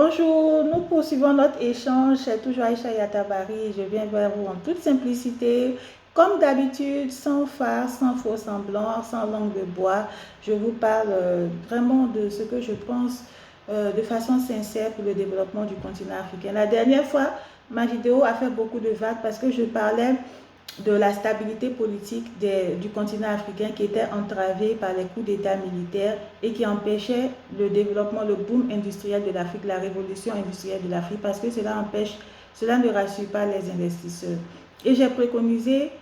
Bonjour, nous poursuivons notre échange. C'est toujours Aïcha Yatabari. Je viens vers vous en toute simplicité. Comme d'habitude, sans farce, sans faux semblant, sans langue de bois. Je vous parle vraiment de ce que je pense de façon sincère pour le développement du continent africain. La dernière fois, ma vidéo a fait beaucoup de vagues parce que je parlais de la stabilité politique du continent africain qui était entravée par les coups d'État militaires et qui empêchait le développement, le boom industriel de l'Afrique, la révolution industrielle de l'Afrique, parce que cela ne rassure pas les investisseurs. Et j'ai préconisé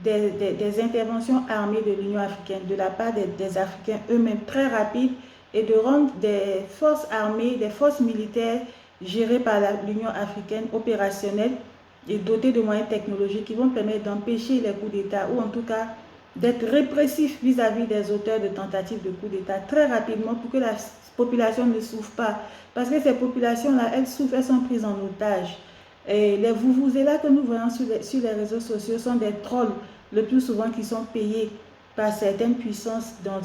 des interventions armées de l'Union africaine, de la part des Africains eux-mêmes, très rapides, et de rendre des forces armées, des forces militaires gérées par l'Union africaine opérationnelles et dotés de moyens technologiques qui vont permettre d'empêcher les coups d'État ou en tout cas d'être répressifs vis-à-vis des auteurs de tentatives de coups d'État très rapidement pour que la population ne souffre pas. Parce que ces populations-là, elles souffrent, elles sont prises en otage. Et les vuvuzelas que nous voyons sur les réseaux sociaux sont des trolls, le plus souvent qui sont payés par certaines puissances dans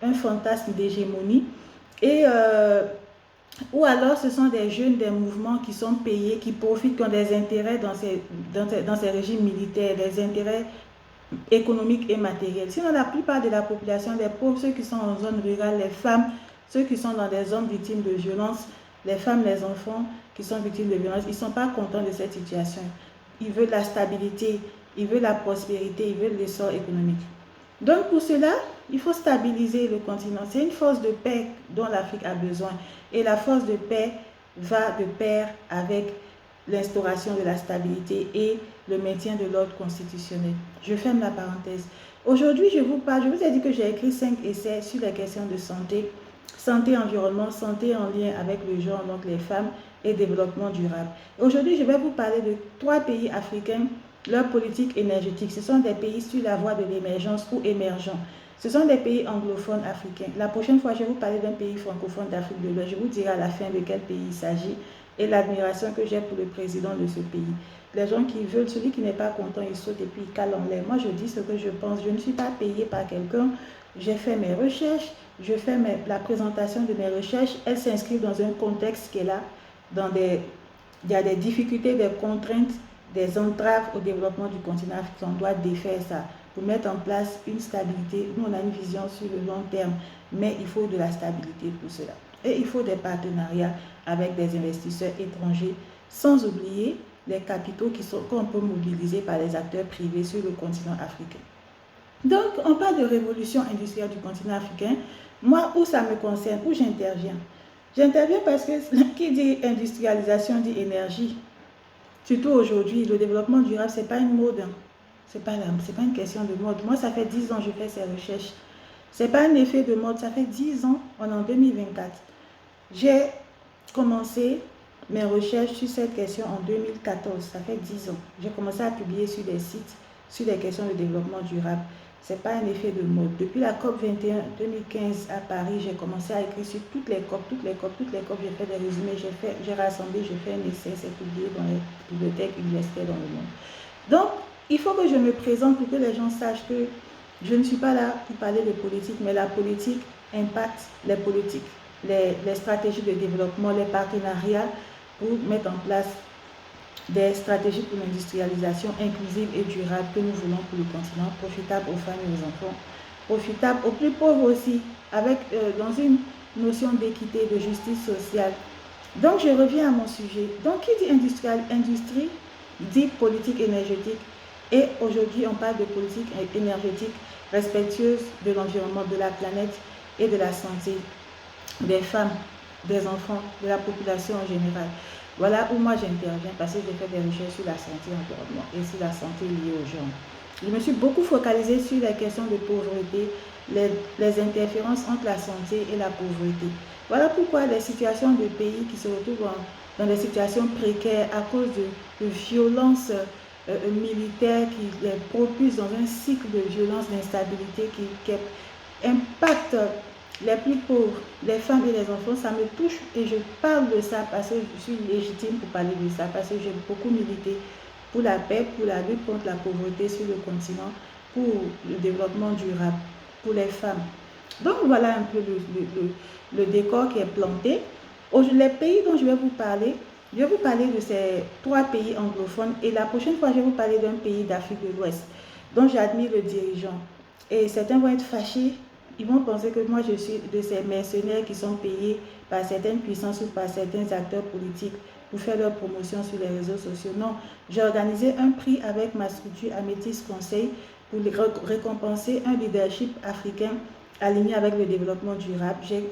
un fantasme d'hégémonie. Et ou alors ce sont des jeunes des mouvements qui sont payés, qui profitent, qui ont des intérêts dans ces régimes militaires, des intérêts économiques et matériels. Sinon, la plupart de la population, les pauvres, ceux qui sont en zone rurale, les femmes, ceux qui sont dans des zones victimes de violences, les femmes, les enfants qui sont victimes de violences, ils ne sont pas contents de cette situation. Ils veulent la stabilité, ils veulent la prospérité, ils veulent l'essor économique. Donc pour cela, il faut stabiliser le continent. C'est une force de paix dont l'Afrique a besoin. Et la force de paix va de pair avec l'instauration de la stabilité et le maintien de l'ordre constitutionnel. Je ferme la parenthèse. Aujourd'hui, je vous ai dit que j'ai écrit 5 essais sur les questions de santé, santé, environnement, santé en lien avec le genre, donc les femmes, et développement durable. Aujourd'hui, je vais vous parler de 3 pays africains, leur politique énergétique. Ce sont des pays sur la voie de l'émergence ou émergents. Ce sont des pays anglophones africains. La prochaine fois, je vais vous parler d'un pays francophone d'Afrique de l'Ouest. Je vous dirai à la fin de quel pays il s'agit et l'admiration que j'ai pour le président de ce pays. Les gens qui veulent, celui qui n'est pas content, il saute et puis il cale en l'air. Moi, je dis ce que je pense. Je ne suis pas payée par quelqu'un. J'ai fait mes recherches. Je fais la présentation de mes recherches. Elles s'inscrivent dans un contexte qui est là. Il y a des difficultés, des contraintes, des entraves au développement du continent africain. On doit défaire ça pour mettre en place une stabilité. Nous, on a une vision sur le long terme, mais il faut de la stabilité pour cela. Et il faut des partenariats avec des investisseurs étrangers, sans oublier les capitaux qu'on peut mobiliser par les acteurs privés sur le continent africain. Donc, on parle de révolution industrielle du continent africain. Moi, où ça me concerne, où j'interviens? J'interviens parce que qui dit industrialisation dit énergie. Surtout aujourd'hui, le développement durable, ce n'est pas une mode. Ce n'est pas une question de mode. Moi, ça fait 10 ans que je fais ces recherches. Ce n'est pas un effet de mode. Ça fait 10 ans, on est en 2024. J'ai commencé mes recherches sur cette question en 2014. Ça fait 10 ans. J'ai commencé à publier sur des sites sur les questions de développement durable. Ce n'est pas un effet de mode. Depuis la COP 21 2015 à Paris, j'ai commencé à écrire sur toutes les COP. J'ai fait des résumés, j'ai rassemblé, j'ai fait un essai, c'est publié dans les bibliothèques universitaires dans le monde. Donc, il faut que je me présente pour que les gens sachent que je ne suis pas là pour parler de politique, mais la politique impacte les politiques, les stratégies de développement, les partenariats pour mettre en place des stratégies pour l'industrialisation inclusive et durable que nous voulons pour le continent, profitable aux femmes et aux enfants, profitable aux plus pauvres aussi, dans une notion d'équité, de justice sociale. Donc, je reviens à mon sujet. Donc, qui dit industrie dit politique énergétique. Et aujourd'hui, on parle de politique énergétique respectueuse de l'environnement, de la planète et de la santé des femmes, des enfants, de la population en général. Voilà où moi j'interviens parce que j'ai fait des recherches sur la santé environnement et sur la santé liée aux gens. Je me suis beaucoup focalisée sur les questions de pauvreté, les interférences entre la santé et la pauvreté. Voilà pourquoi les situations de pays qui se retrouvent dans des situations précaires à cause de violences militaires qui les propulsent dans un cycle de violence, d'instabilité qui impacte les plus pauvres, les femmes et les enfants. Ça me touche et je parle de ça parce que je suis légitime pour parler de ça, parce que j'ai beaucoup milité pour la paix, pour la lutte contre la pauvreté sur le continent, pour le développement durable, pour les femmes. Donc voilà un peu le décor qui est planté. Les pays dont je vais vous parler de ces 3 pays anglophones et la prochaine fois, je vais vous parler d'un pays d'Afrique de l'Ouest dont j'admire le dirigeant. Et certains vont être fâchés, ils vont penser que moi je suis de ces mercenaires qui sont payés par certaines puissances ou par certains acteurs politiques pour faire leur promotion sur les réseaux sociaux. Non, j'ai organisé un prix avec ma structure Améthyste Conseil pour récompenser un leadership africain aligné avec le développement durable. J'ai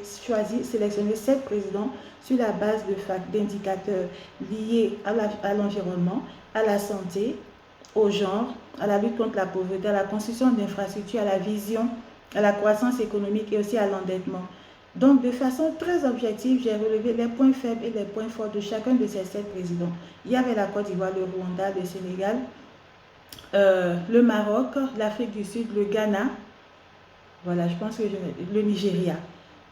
sélectionné 7 présidents sur la base d'indicateurs liés à l'environnement, à la santé, au genre, à la lutte contre la pauvreté, à la construction d'infrastructures, à la vision, à la croissance économique et aussi à l'endettement. Donc, de façon très objective, j'ai relevé les points faibles et les points forts de chacun de ces 7 présidents. Il y avait la Côte d'Ivoire, le Rwanda, le Sénégal, le Maroc, l'Afrique du Sud, le Ghana, voilà, je pense que le Nigeria.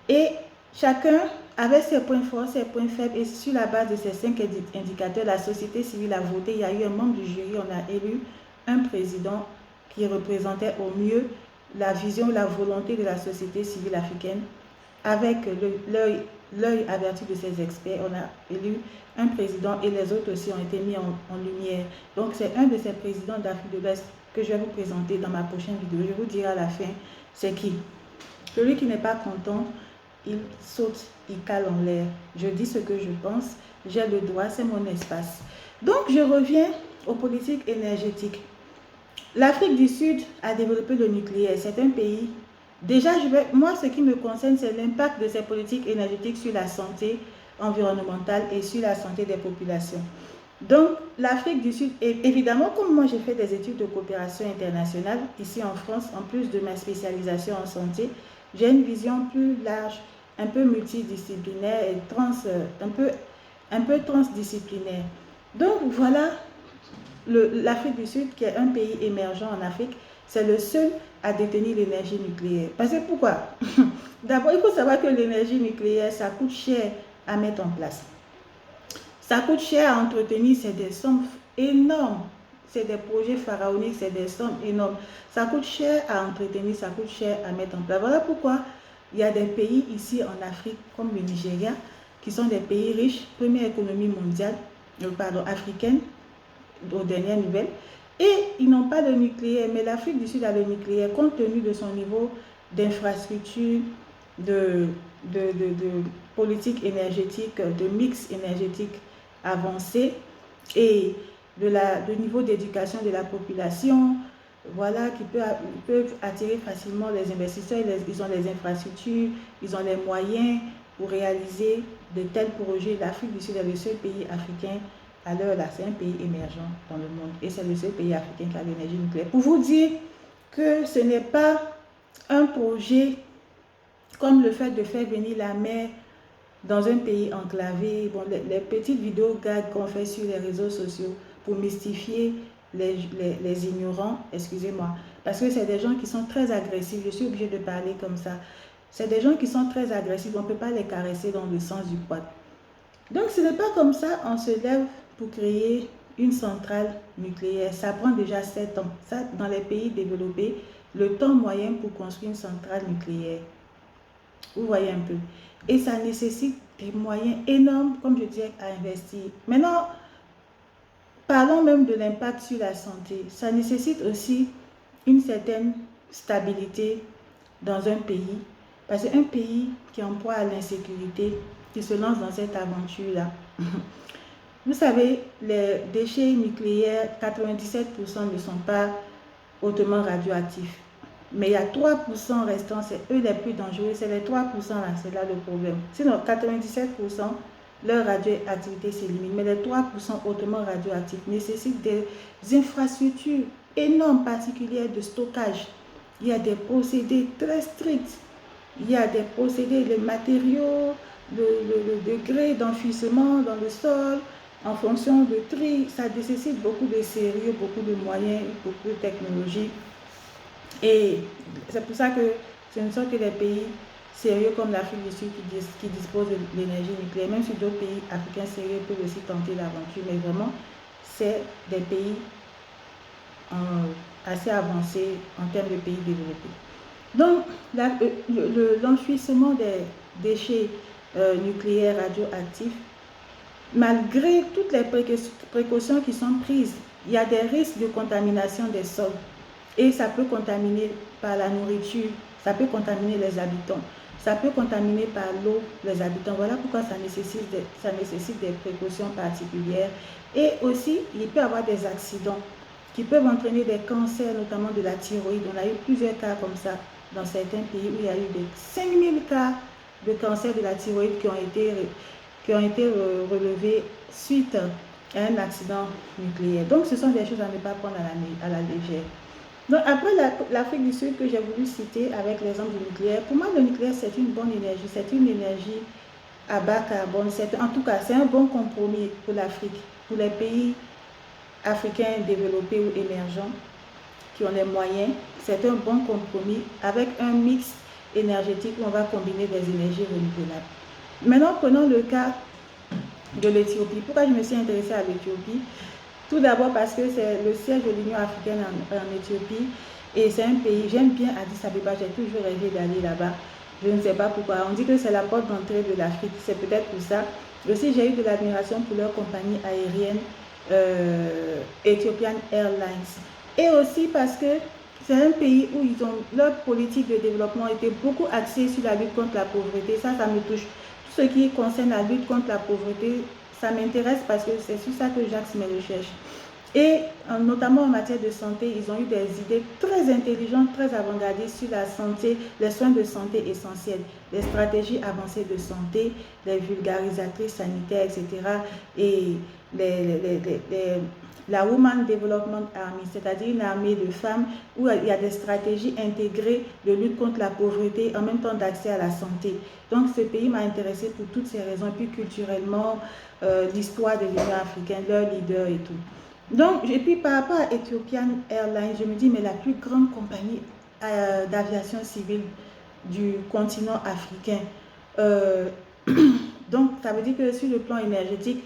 Et chacun avait ses points forts, ses points faibles, et sur la base de ces 5 indicateurs, la société civile a voté. Il y a eu un membre du jury, on a élu un président qui représentait au mieux la vision, la volonté de la société civile africaine. Avec l'œil averti de ces experts, on a élu un président et les autres aussi ont été mis en lumière. Donc c'est un de ces présidents d'Afrique de l'Ouest que je vais vous présenter dans ma prochaine vidéo. Je vous dirai à la fin c'est qui. Celui qui n'est pas content, il saute, il cale en l'air. Je dis ce que je pense, j'ai le droit, c'est mon espace. Donc je reviens aux politiques énergétiques. L'Afrique du Sud a développé le nucléaire. C'est un pays. Déjà, moi, ce qui me concerne, c'est l'impact de ces politiques énergétiques sur la santé environnementale et sur la santé des populations. Donc, l'Afrique du Sud, évidemment, comme moi, j'ai fait des études de coopération internationale ici en France, en plus de ma spécialisation en santé, j'ai une vision plus large, un peu multidisciplinaire et un peu transdisciplinaire. Donc, voilà. L'Afrique du Sud, qui est un pays émergent en Afrique, c'est le seul à détenir l'énergie nucléaire. Parce que pourquoi? D'abord, il faut savoir que l'énergie nucléaire, ça coûte cher à mettre en place. Ça coûte cher à entretenir, c'est des sommes énormes. C'est des projets pharaoniques, c'est des sommes énormes. Ça coûte cher à entretenir, ça coûte cher à mettre en place. Voilà pourquoi il y a des pays ici en Afrique, comme le Nigeria, qui sont des pays riches, première économie mondiale, africaine, aux dernières nouvelles, et ils n'ont pas de nucléaire, mais l'Afrique du Sud a le nucléaire compte tenu de son niveau d'infrastructure, de politique énergétique, de mix énergétique avancé et de niveau d'éducation de la population, voilà, qui peuvent attirer facilement les investisseurs. Ils ont les infrastructures, ils ont les moyens pour réaliser de tels projets. L'Afrique du Sud est le seul pays africain. Alors là, c'est un pays émergent dans le monde et c'est le seul pays africain qui a l'énergie nucléaire. Pour vous dire que ce n'est pas un projet comme le fait de faire venir la mer dans un pays enclavé. Bon, les petites vidéos gags qu'on fait sur les réseaux sociaux pour mystifier les ignorants, excusez-moi, parce que c'est des gens qui sont très agressifs. Je suis obligée de parler comme ça. C'est des gens qui sont très agressifs. On ne peut pas les caresser dans le sens du poil. Donc, ce n'est pas comme ça, on se lève pour créer une centrale nucléaire. Ça prend déjà 7 ans. Ça, dans les pays développés, le temps moyen pour construire une centrale nucléaire. Vous voyez un peu. Et ça nécessite des moyens énormes, comme je disais, à investir. Maintenant, parlons même de l'impact sur la santé. Ça nécessite aussi une certaine stabilité dans un pays. Parce qu'un pays qui emploie à l'insécurité, qui se lance dans cette aventure-là. Vous savez, les déchets nucléaires, 97% ne sont pas hautement radioactifs. Mais il y a 3% restants, c'est eux les plus dangereux, c'est les 3% là, c'est là le problème. Sinon, 97%, leur radioactivité s'élimine, mais les 3% hautement radioactifs nécessitent des infrastructures énormes, particulières de stockage. Il y a des procédés très stricts. Il y a des procédés, les matériaux, le degré d'enfouissement dans le sol, en fonction de tri, ça nécessite beaucoup de sérieux, beaucoup de moyens, beaucoup de technologie. Et c'est pour ça que ce ne sont que des pays sérieux comme l'Afrique du Sud qui disposent de l'énergie nucléaire. Même si d'autres pays africains sérieux peuvent aussi tenter l'aventure, mais vraiment, c'est des pays assez avancés en termes de pays développés. Donc, l'enfouissement des déchets nucléaire radioactif, malgré toutes les précautions qui sont prises, il y a des risques de contamination des sols et ça peut contaminer par la nourriture, ça peut contaminer les habitants, ça peut contaminer par l'eau les habitants. Voilà pourquoi ça nécessite des précautions particulières. Et aussi, il peut y avoir des accidents qui peuvent entraîner des cancers, notamment de la thyroïde. On a eu plusieurs cas comme ça dans certains pays où il y a eu des 5000 cas de cancer de la thyroïde qui ont été relevés suite à un accident nucléaire. Donc, ce sont des choses à ne pas prendre à la légère. Donc, après l'Afrique du Sud que j'ai voulu citer avec l'exemple du nucléaire, pour moi, le nucléaire, c'est une bonne énergie. C'est une énergie à bas carbone. En tout cas, c'est un bon compromis pour l'Afrique, pour les pays africains développés ou émergents qui ont les moyens. C'est un bon compromis avec un mix énergétique où on va combiner des énergies renouvelables. Maintenant, prenons le cas de l'Éthiopie. Pourquoi je me suis intéressée à l'Éthiopie? Tout d'abord parce que c'est le siège de l'Union africaine en Éthiopie et c'est un pays, j'aime bien Addis Abeba, j'ai toujours rêvé d'aller là-bas. Je ne sais pas pourquoi. On dit que c'est la porte d'entrée de l'Afrique, c'est peut-être pour ça. Aussi, j'ai eu de l'admiration pour leur compagnie aérienne Ethiopian Airlines. Et aussi parce que c'est un pays où leur politique de développement était beaucoup axée sur la lutte contre la pauvreté. Ça me touche. Tout ce qui concerne la lutte contre la pauvreté, ça m'intéresse parce que c'est sur ça que j'axe mes recherches. Et notamment en matière de santé, ils ont eu des idées très intelligentes, très avant-gardistes sur la santé, les soins de santé essentiels, les stratégies avancées de santé, les vulgarisatrices sanitaires, etc. Et la Women Development Army, c'est-à-dire une armée de femmes où il y a des stratégies intégrées de lutte contre la pauvreté, en même temps d'accès à la santé. Donc ce pays m'a intéressée pour toutes ces raisons, puis culturellement, l'histoire de l'Union africaine, leurs leaders et tout. Donc, et puis par rapport à Ethiopian Airlines, je me dis, mais la plus grande compagnie d'aviation civile du continent africain. Donc, ça veut dire que sur le plan énergétique,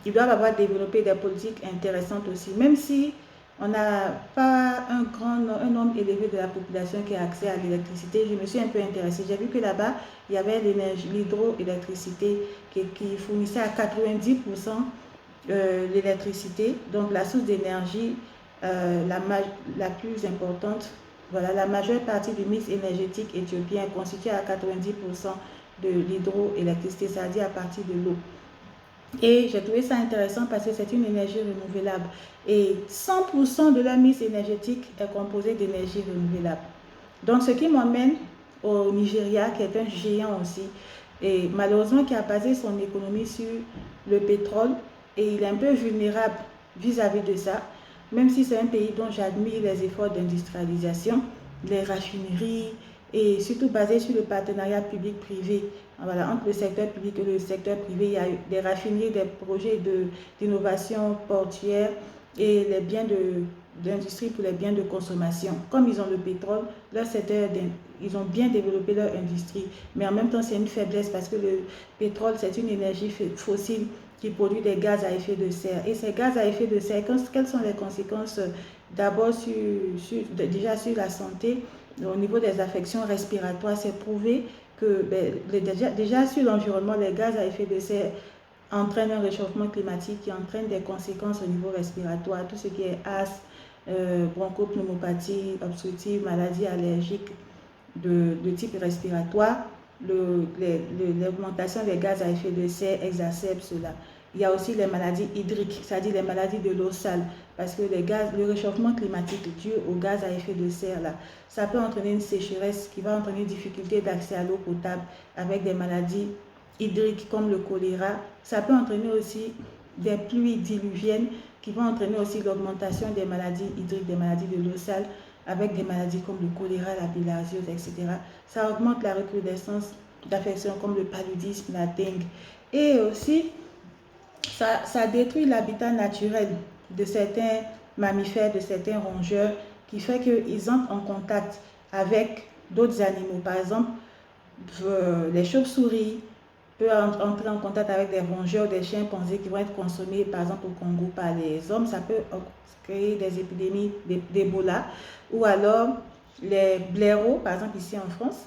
ils doivent avoir développé des politiques intéressantes aussi, même si on n'a pas un nombre élevé de la population qui a accès à l'électricité. Je me suis un peu intéressée. J'ai vu que là-bas, il y avait l'hydroélectricité qui fournissait à 90% l'électricité. Donc, la source d'énergie la plus importante, voilà, la majeure partie du mix énergétique éthiopien est constituée à 90% de l'hydroélectricité, c'est-à-dire à partir de l'eau. Et j'ai trouvé ça intéressant parce que c'est une énergie renouvelable. Et 100% de leur mix énergétique est composé d'énergie renouvelable. Donc, ce qui m'emmène au Nigeria, qui est un géant aussi, et malheureusement qui a basé son économie sur le pétrole, et il est un peu vulnérable vis-à-vis de ça, même si c'est un pays dont j'admire les efforts d'industrialisation, les raffineries, et surtout basé sur le partenariat public-privé. Voilà, entre le secteur public et le secteur privé, il y a des raffineries, des projets d'innovation portuaire et les biens d'industrie pour les biens de consommation. Comme ils ont le pétrole, leur secteur, ils ont bien développé leur industrie, mais en même temps c'est une faiblesse parce que le pétrole c'est une énergie fossile qui produit des gaz à effet de serre. Et ces gaz à effet de serre, quelles sont les conséquences d'abord déjà sur la santé? Au niveau des affections respiratoires, c'est prouvé que déjà sur l'environnement, les gaz à effet de serre entraînent un réchauffement climatique qui entraîne des conséquences au niveau respiratoire, tout ce qui est asthme, bronchopneumopathie obstructive, maladies allergiques de type respiratoire. L'augmentation des gaz à effet de serre exacerbe cela. Il y a aussi les maladies hydriques, c'est-à-dire les maladies de l'eau sale, parce que le réchauffement climatique dû aux gaz à effet de serre, là, ça peut entraîner une sécheresse qui va entraîner une difficulté d'accès à l'eau potable avec des maladies hydriques comme le choléra. Ça peut entraîner aussi des pluies diluviennes qui vont entraîner aussi l'augmentation des maladies hydriques, des maladies de l'eau sale, avec des maladies comme le choléra, la bilharziose, etc. Ça augmente la recrudescence d'affections comme le paludisme, la dengue. Et aussi, ça détruit l'habitat naturel de certains mammifères, de certains rongeurs, qui fait qu'ils entrent en contact avec d'autres animaux. Par exemple, les chauves-souris peuvent entrer en contact avec des rongeurs, des chimpanzés qui vont être consommés, par exemple au Congo, par les hommes. Ça peut créer des épidémies d'Ebola. Ou alors les blaireaux, par exemple ici en France,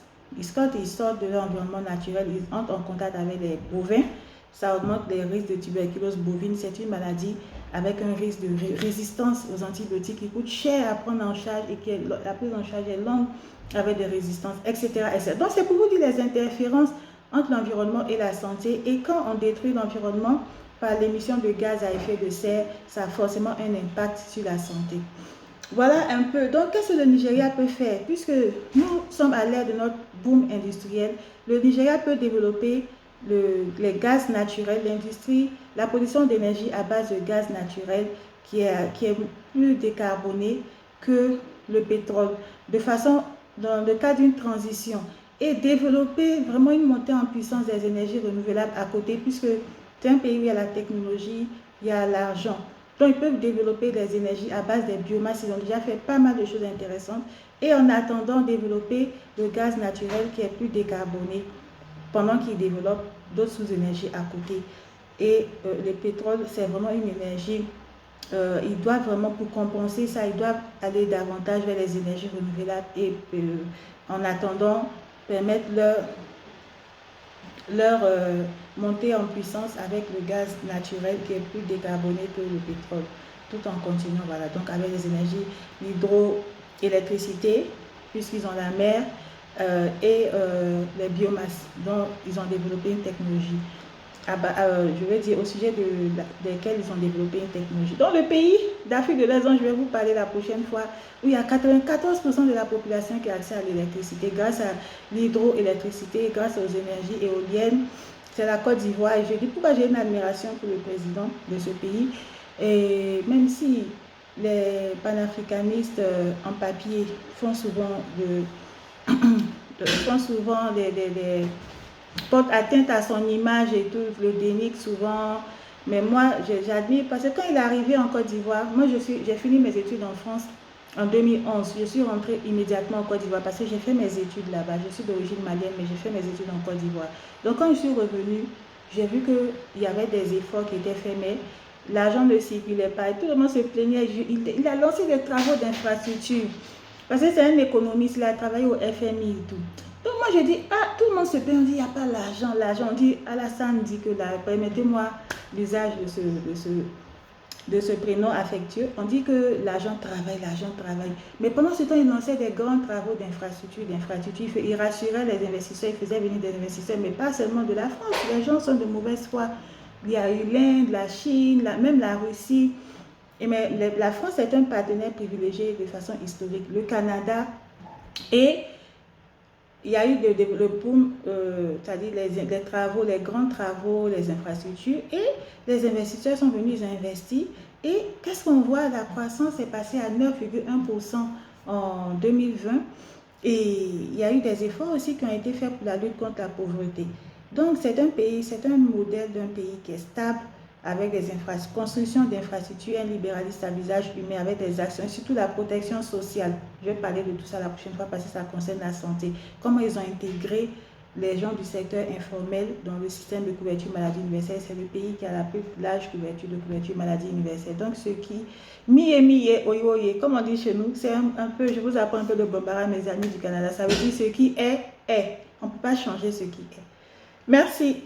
quand ils sortent de l'environnement naturel, ils entrent en contact avec les bovins, ça augmente les risques de tuberculose bovine. C'est une maladie avec un risque de résistance aux antibiotiques qui coûte cher à prendre en charge et que la prise en charge est longue avec des résistances, etc. etc. Donc, c'est pour vous dire les interférences entre l'environnement et la santé. Et quand on détruit l'environnement par l'émission de gaz à effet de serre, ça a forcément un impact sur la santé. Voilà un peu. Donc, qu'est-ce que le Nigeria peut faire? Puisque nous sommes à l'ère de notre boom industriel, le Nigeria peut développer les gaz naturels, l'industrie, la production d'énergie à base de gaz naturel qui est plus décarboné que le pétrole, de façon, dans le cas d'une transition, et développer vraiment une montée en puissance des énergies renouvelables à côté, puisque c'est un pays où il y a la technologie, il y a l'argent. Donc, ils peuvent développer des énergies à base des biomasses. Ils ont déjà fait pas mal de choses intéressantes. Et en attendant, développer le gaz naturel qui est plus décarboné pendant qu'ils développent d'autres sous-énergies à côté. Et le pétrole, c'est vraiment une énergie. Ils doivent vraiment, pour compenser ça, ils doivent aller davantage vers les énergies renouvelables et en attendant, permettre leur montée en puissance avec le gaz naturel qui est plus décarboné que le pétrole, tout en continuant, voilà, donc avec les énergies, l'hydroélectricité, puisqu'ils ont la mer, et les biomasses, dont ils ont développé une technologie. Je vais dire au sujet desquels ils ont développé une technologie. Dans le pays d'Afrique de l'Est, dont je vais vous parler la prochaine fois, où il y a 94% de la population qui a accès à l'électricité grâce à l'hydroélectricité, grâce aux énergies éoliennes, c'est la Côte d'Ivoire. Et je dis pourquoi j'ai une admiration pour le président de ce pays. Et même si les panafricanistes en papier font souvent porte atteinte à son image et tout, le dénigre souvent. Mais moi, j'admire parce que quand il est arrivé en Côte d'Ivoire, moi j'ai fini mes études en France en 2011. Je suis rentrée immédiatement en Côte d'Ivoire parce que j'ai fait mes études là-bas. Je suis d'origine malienne, mais j'ai fait mes études en Côte d'Ivoire. Donc quand je suis revenue, j'ai vu qu'il y avait des efforts qui étaient faits, mais l'argent ne circulait pas. Et tout le monde se plaignait. Il a lancé des travaux d'infrastructure. Parce que c'est un économiste, il a travaillé au FMI et tout. Donc moi je dis, tout le monde se plaint, on dit, il n'y a pas l'argent, l'argent. On dit, Alassane dit que là, permettez-moi l'usage de ce prénom affectueux. On dit que l'argent travaille, l'argent travaille. Mais pendant ce temps, il lançait des grands travaux d'infrastructure. Il rassurait les investisseurs, il faisait venir des investisseurs, mais pas seulement de la France. Les gens sont de mauvaise foi. Il y a eu l'Inde, la Chine, même la Russie. Mais la France est un partenaire privilégié de façon historique. Le Canada, et il y a eu le boom, c'est-à-dire les travaux, les grands travaux, les infrastructures, et les investisseurs sont venus, ils ont investi. Et qu'est-ce qu'on voit? La croissance est passée à 9,1% en 2020. Et il y a eu des efforts aussi qui ont été faits pour la lutte contre la pauvreté. Donc c'est un pays, c'est un modèle d'un pays qui est stable, avec des constructions d'infrastructures, un libéralisme à visage humain, avec des actions, surtout la protection sociale. Je vais parler de tout ça la prochaine fois parce que ça concerne la santé. Comment ils ont intégré les gens du secteur informel dans le système de couverture maladie universelle. C'est le pays qui a la plus large couverture maladie universelle. Donc, ceux qui, oye, comme on dit chez nous, c'est un peu, je vous apprends un peu de Bambara, mes amis du Canada. Ça veut dire ce qui est. On ne peut pas changer ce qui est. Merci.